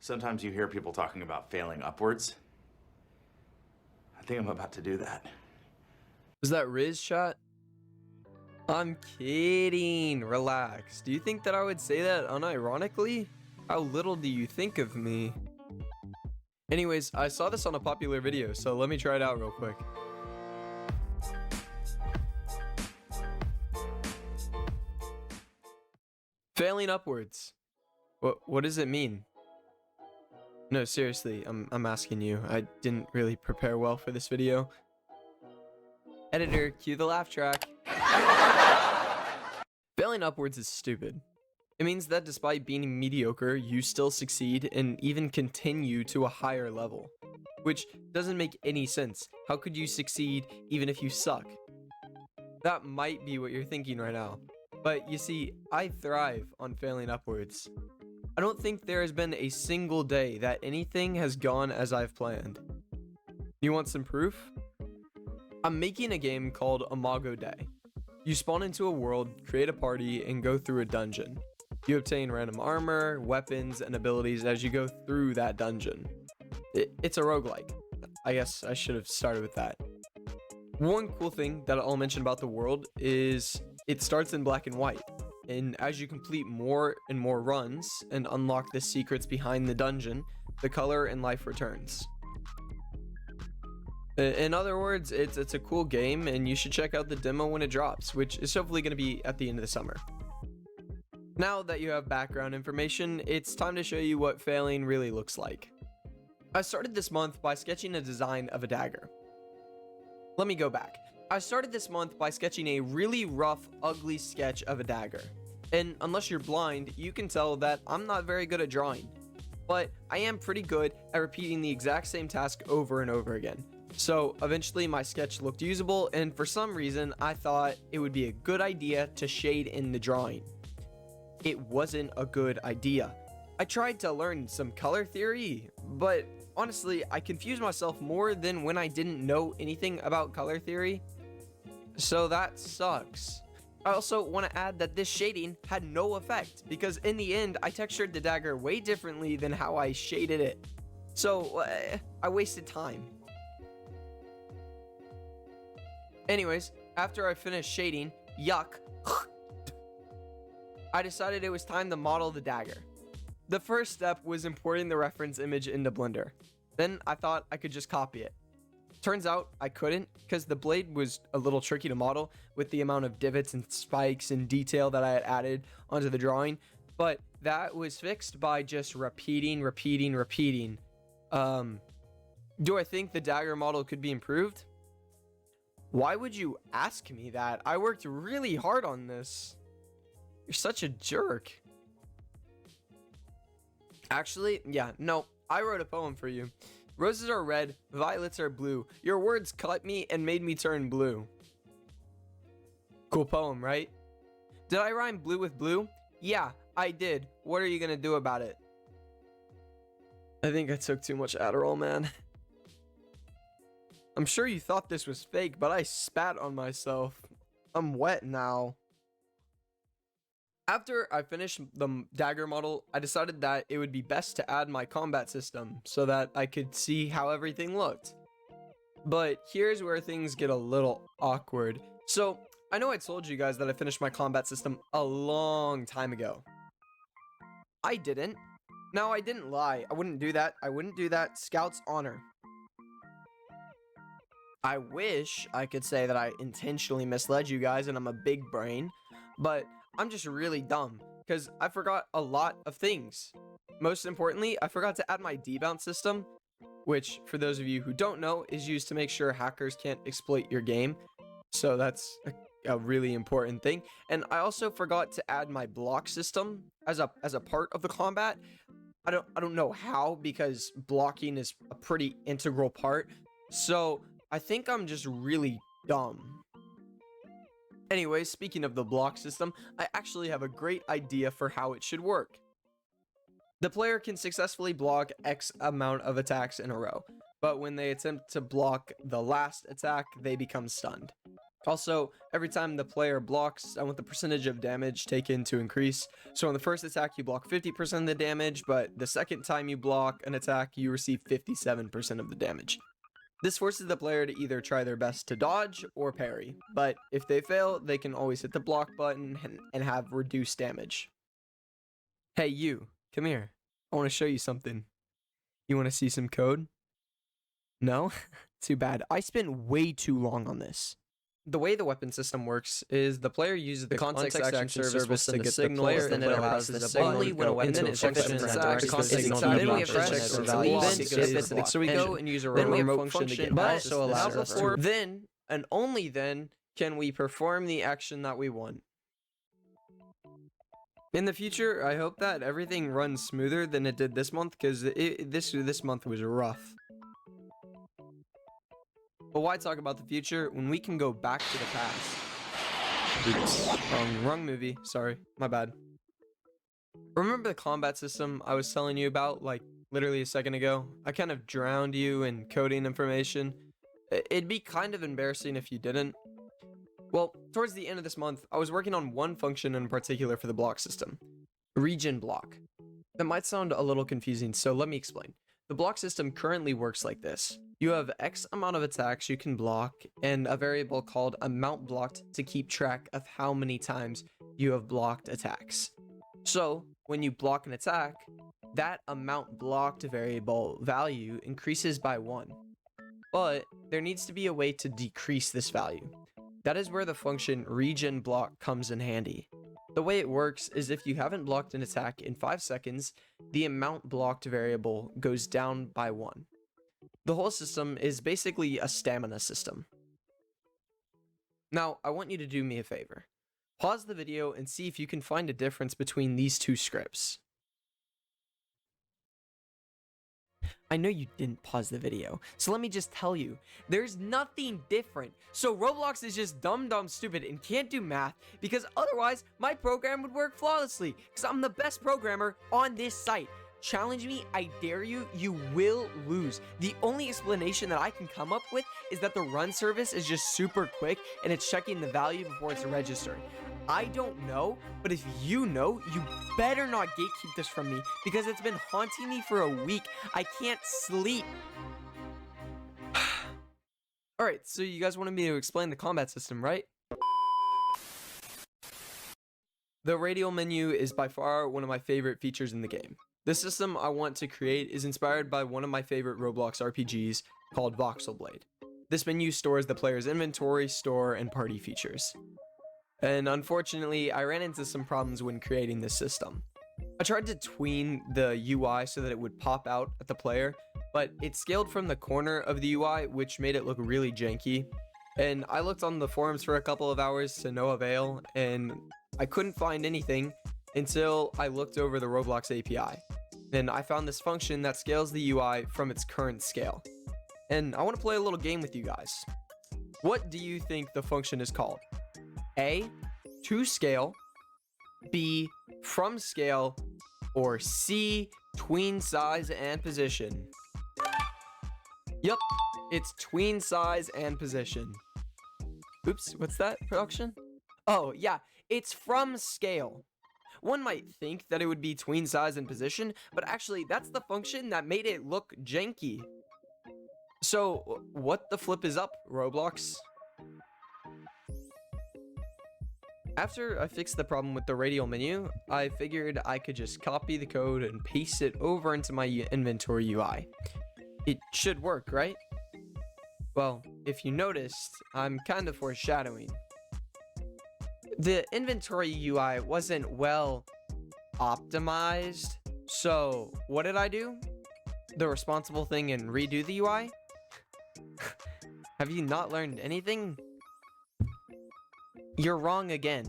Sometimes you hear people talking about failing upwards. I think I'm about to do that. Was that Riz shot? I'm kidding. Relax. Do you think that I would say that unironically? How little do you think of me? Anyways, I saw this on a popular video, so let me try it out real quick. Failing upwards. What does it mean? No, seriously, I'm asking you. I didn't really prepare well for this video. Editor, cue the laugh track. Failing upwards is stupid. It means that despite being mediocre, you still succeed and even continue to a higher level. Which doesn't make any sense. How could you succeed even if you suck? That might be what you're thinking right now. But you see, I thrive on failing upwards. I don't think there has been a single day that anything has gone as I've planned. You want some proof? I'm making a game called Imago Dei. You spawn into a world, create a party, and go through a dungeon. You obtain random armor, weapons, and abilities as you go through that dungeon. It's a roguelike. I guess I should have started with that. One cool thing that I'll mention about the world is it starts in black and white. And as you complete more and more runs and unlock the secrets behind the dungeon, the color and life returns. In other words, it's a cool game, and you should check out the demo when it drops, which is hopefully going to be at the end of the summer. Now that you have background information, it's time to show you what failing really looks like. I started this month by sketching a design of a dagger. Let me go back. I started this month by sketching a really rough, ugly sketch of a dagger. And unless you're blind, you can tell that I'm not very good at drawing. But I am pretty good at repeating the exact same task over and over again. So eventually my sketch looked usable, and for some reason I thought it would be a good idea to shade in the drawing. It wasn't a good idea. I tried to learn some color theory, but honestly, I confused myself more than when I didn't know anything about color theory. So that sucks. I also want to add that this shading had no effect, because in the end, I textured the dagger way differently than how I shaded it. So, I wasted time. Anyways, after I finished shading, yuck, I decided it was time to model the dagger. The first step was importing the reference image into Blender. Then I thought I could just copy it. Turns out I couldn't, because the blade was a little tricky to model with the amount of divots and spikes and detail that I had added onto the drawing, but that was fixed by just repeating. Do I think the dagger model could be improved? Why would you ask me that? I worked really hard on this. You're such a jerk. Actually, yeah, no, I wrote a poem for you. Roses are red, violets are blue. Your words cut me and made me turn blue. Cool poem, right? Did I rhyme blue with blue? Yeah, I did. What are you gonna do about it? I think I took too much Adderall, man. I'm sure you thought this was fake, but I spat on myself. I'm wet now. After I finished the dagger model, I decided that it would be best to add my combat system so that I could see how everything looked. But here's where things get a little awkward. So, I know I told you guys that I finished my combat system a long time ago. I didn't. No, I didn't lie. I wouldn't do that. I wouldn't do that. Scout's honor. I wish I could say that I intentionally misled you guys and I'm a big brain, but I'm just really dumb because I forgot a lot of things. Most importantly, I forgot to add my debounce system, which for those of you who don't know is used to make sure hackers can't exploit your game. So that's a really important thing. And I also forgot to add my block system as a part of the combat. I don't know how, because blocking is a pretty integral part. So I think I'm just really dumb. Anyway, speaking of the block system, I actually have a great idea for how it should work. The player can successfully block X amount of attacks in a row, but when they attempt to block the last attack, they become stunned. Also, every time the player blocks, I want the percentage of damage taken to increase. So on the first attack, you block 50% of the damage, but the second time you block an attack, you receive 57% of the damage. This forces the player to either try their best to dodge or parry, but if they fail, they can always hit the block button and have reduced damage. Hey you, come here. I want to show you something. You want to see some code? No? Too bad. I spent way too long on this. The way the weapon system works is the player uses the context action service to get the signal, and then it allows the signal only when a weapon functions in that context. Then we have check for value. So we go and use a remote function to get also allows us to. Then and only then can we perform the action that we want. In the future, I hope that everything runs smoother than it did this month, because this month was rough. But why talk about the future when we can go back to the past? Oops. Wrong movie. Sorry, my bad. Remember the combat system I was telling you about, like, literally a second ago? I kind of drowned you in coding information. It'd be kind of embarrassing if you didn't. Well, towards the end of this month, I was working on one function in particular for the block system. Region block. That might sound a little confusing, so let me explain. The block system currently works like this. You have X amount of attacks you can block, and a variable called amount blocked to keep track of how many times you have blocked attacks. So, when you block an attack, that amount blocked variable value increases by 1. But there needs to be a way to decrease this value. That is where the function region block comes in handy. The way it works is if you haven't blocked an attack in 5 seconds, the amount blocked variable goes down by 1. The whole system is basically a stamina system. Now, I want you to do me a favor. Pause the video and see if you can find a difference between these two scripts. I know you didn't pause the video, so let me just tell you, there's nothing different. So Roblox is just dumb stupid and can't do math, because otherwise my program would work flawlessly, because I'm the best programmer on this site. Challenge me, I dare you, you will lose. The only explanation that I can come up with is that the run service is just super quick and it's checking the value before it's registered. I don't know, but if you know, you better not gatekeep this from me, because it's been haunting me for a week. I can't sleep. Alright, so you guys wanted me to explain the combat system, right? The radial menu is by far one of my favorite features in the game. The system I want to create is inspired by one of my favorite Roblox RPGs called Voxel Blade. This menu stores the player's inventory, store, and party features. And unfortunately, I ran into some problems when creating this system. I tried to tween the UI so that it would pop out at the player, but it scaled from the corner of the UI, which made it look really janky. And I looked on the forums for a couple of hours to no avail, and I couldn't find anything until I looked over the Roblox API. And I found this function that scales the UI from its current scale. And I want to play a little game with you guys. What do you think the function is called? A, to scale, B, from scale, or C, tween size and position? Yup, it's tween size and position. Oops, what's that, production? Oh, yeah, it's from scale. One might think that it would be tween size and position, but actually that's the function that made it look janky. So, what the flip is up, Roblox? After I fixed the problem with the radial menu, I figured I could just copy the code and paste it over into my inventory UI. It should work, right? Well, if you noticed, I'm kind of foreshadowing. The inventory UI wasn't well optimized, so what did I do? The responsible thing and redo the UI? Have you not learned anything? You're wrong again.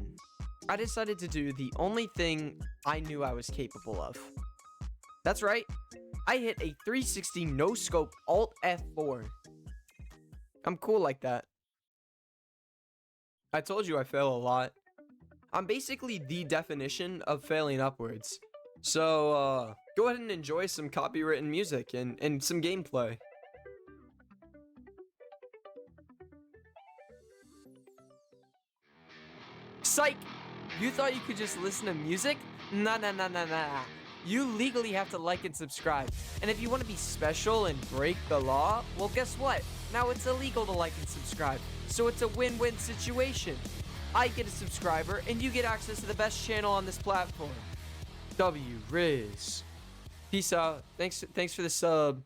I decided to do the only thing I knew I was capable of. That's right, I hit a 360 no scope Alt F4. I'm cool like that. I told you I fail a lot. I'm basically the definition of failing upwards. So, go ahead and enjoy some copywritten music and some gameplay. Psych! You thought you could just listen to music? Nah. You legally have to like and subscribe. And if you want to be special and break the law, well, guess what? Now it's illegal to like and subscribe. So it's a win-win situation. I get a subscriber, and you get access to the best channel on this platform. W Riz. Peace out. Thanks for the sub.